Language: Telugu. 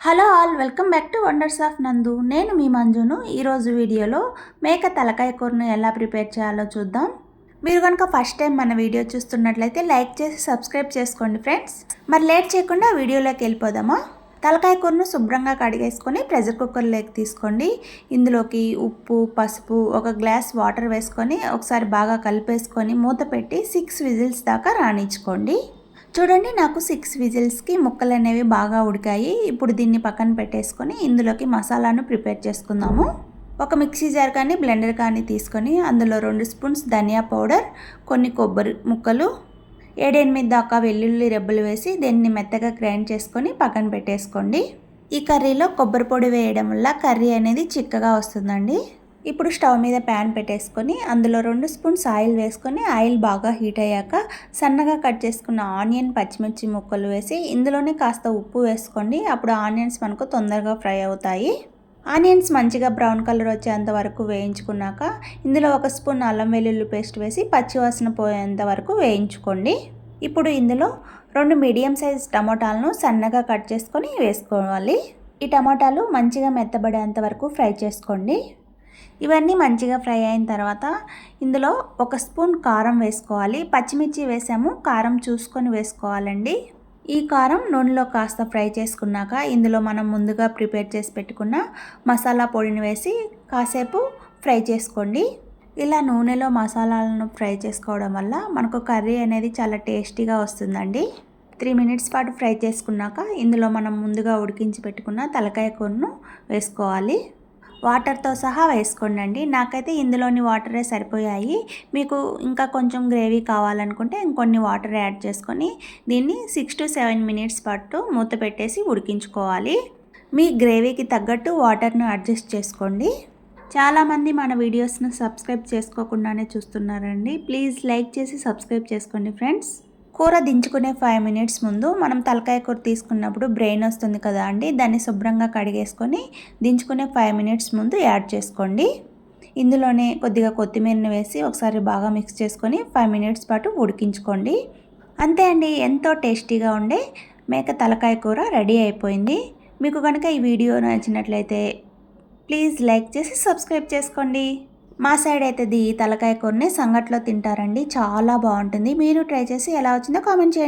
Hello all, welcome back to wonders of నందు. నేను మీ మంజును. ఈరోజు వీడియోలో మేక తలకాయ కూరను ఎలా ప్రిపేర్ చేయాలో చూద్దాం. మీరు కనుక ఫస్ట్ టైం మన వీడియో చూస్తున్నట్లయితే లైక్ చేసి సబ్స్క్రైబ్ చేసుకోండి ఫ్రెండ్స్. మరి లేట్ చేయకుండా వీడియోలోకి వెళ్ళిపోదామా. తలకాయ కూరను శుభ్రంగా కడిగేసుకొని ప్రెషర్ కుక్కర్లోకి తీసుకోండి. ఇందులోకి ఉప్పు, పసుపు, ఒక గ్లాస్ వాటర్ వేసుకొని ఒకసారి బాగా కలిపేసుకొని మూత పెట్టి 6 విజిల్స్ దాకా రాణించుకోండి. చూడండి, నాకు 6 విజిల్స్కి ముక్కలు అనేవి బాగా ఉడికాయి. ఇప్పుడు దీన్ని పక్కన పెట్టేసుకొని ఇందులోకి మసాలాను ప్రిపేర్ చేసుకుందాము. ఒక మిక్సీ జార్ కానీ బ్లెండర్ కానీ తీసుకొని అందులో 2 స్పూన్స్ ధనియా పౌడర్, కొన్ని కొబ్బరి ముక్కలు, 7-8 దాకా వెల్లుల్లి రెబ్బలు వేసి దీన్ని మెత్తగా గ్రైండ్ చేసుకొని పక్కన పెట్టేసుకోండి. ఈ కర్రీలో కొబ్బరి పొడి వేయడం వల్ల కర్రీ అనేది చిక్కగా వస్తుందండి. ఇప్పుడు స్టవ్ మీద ప్యాన్ పెట్టేసుకొని అందులో 2 స్పూన్స్ ఆయిల్ వేసుకొని ఆయిల్ బాగా హీట్ అయ్యాక సన్నగా కట్ చేసుకున్న ఆనియన్, పచ్చిమిర్చి ముక్కలు వేసి ఇందులోనే కాస్త ఉప్పు వేసుకోండి. అప్పుడు ఆనియన్స్ మనకు తొందరగా ఫ్రై అవుతాయి. ఆనియన్స్ మంచిగా బ్రౌన్ కలర్ వచ్చేంత వరకు వేయించుకున్నాక ఇందులో 1 స్పూన్ అల్లం వెల్లుల్లి పేస్ట్ వేసి పచ్చివాసన పోయేంత వరకు వేయించుకోండి. ఇప్పుడు ఇందులో 2 మీడియం సైజ్ టమోటాలను సన్నగా కట్ చేసుకొని వేసుకోవాలి. ఈ టమాటాలు మంచిగా మెత్తబడేంత వరకు ఫ్రై చేసుకోండి. ఇవన్నీ మంచిగా ఫ్రై అయిన తర్వాత ఇందులో 1 స్పూన్ కారం వేసుకోవాలి. పచ్చిమిర్చి వేసాము, కారం చూసుకొని వేసుకోవాలండి. ఈ కారం నూనెలో కాస్త ఫ్రై చేసుకున్నాక ఇందులో మనం ముందుగా ప్రిపేర్ చేసి పెట్టుకున్న మసాలా పొడిని వేసి కాసేపు ఫ్రై చేసుకోండి. ఇలా నూనెలో మసాలాలను ఫ్రై చేసుకోవడం వల్ల మనకు కర్రీ అనేది చాలా టేస్టీగా వస్తుందండి. 3 మినిట్స్ పాటు ఫ్రై చేసుకున్నాక ఇందులో మనం ముందుగా ఉడికించి పెట్టుకున్న తలకాయ కూరను వేసుకోవాలి. వాటర్తో సహా వేసుకోండి. నాకైతే ఇందులోని వాటరే సరిపోయాయి. మీకు ఇంకా కొంచెం గ్రేవీ కావాలనుకుంటే ఇంకొన్ని వాటర్ యాడ్ చేసుకొని దీన్ని 6 to 7 మినిట్స్ పాటు మూత పెట్టేసి ఉడికించుకోవాలి. మీ గ్రేవీకి తగ్గట్టు వాటర్ను అడ్జస్ట్ చేసుకోండి. చాలామంది మన వీడియోస్ను సబ్స్క్రైబ్ చేసుకోకుండానే చూస్తున్నారండి. ప్లీజ్ లైక్ చేసి సబ్స్క్రైబ్ చేసుకోండి ఫ్రెండ్స్. కూర దించుకునే 5 మినిట్స్ ముందు మనం తలకాయ కూర తీసుకున్నప్పుడు బ్రెయిన్ వస్తుంది కదా అండి, దాన్ని శుభ్రంగా కడిగేసుకొని దించుకునే 5 మినిట్స్ ముందు యాడ్ చేసుకోండి. ఇందులోనే కొద్దిగా కొత్తిమీరని వేసి ఒకసారి బాగా మిక్స్ చేసుకొని 5 మినిట్స్ పాటు ఉడికించుకోండి. అంతే అండి, ఎంతో టేస్టీగా ఉండే మేక తలకాయ కూర రెడీ అయిపోయింది. మీకు కనుక ఈ వీడియో నచ్చినట్లయితే ప్లీజ్ లైక్ చేసి సబ్స్క్రైబ్ చేసుకోండి. మా సైడ్ అయితే తలకాయ కూరని సంగట్లో తింటారండి. చాలా బాగుంటుంది. మీరు ట్రై చేసి ఎలా వచ్చిందో కామెంట్ చేయండి.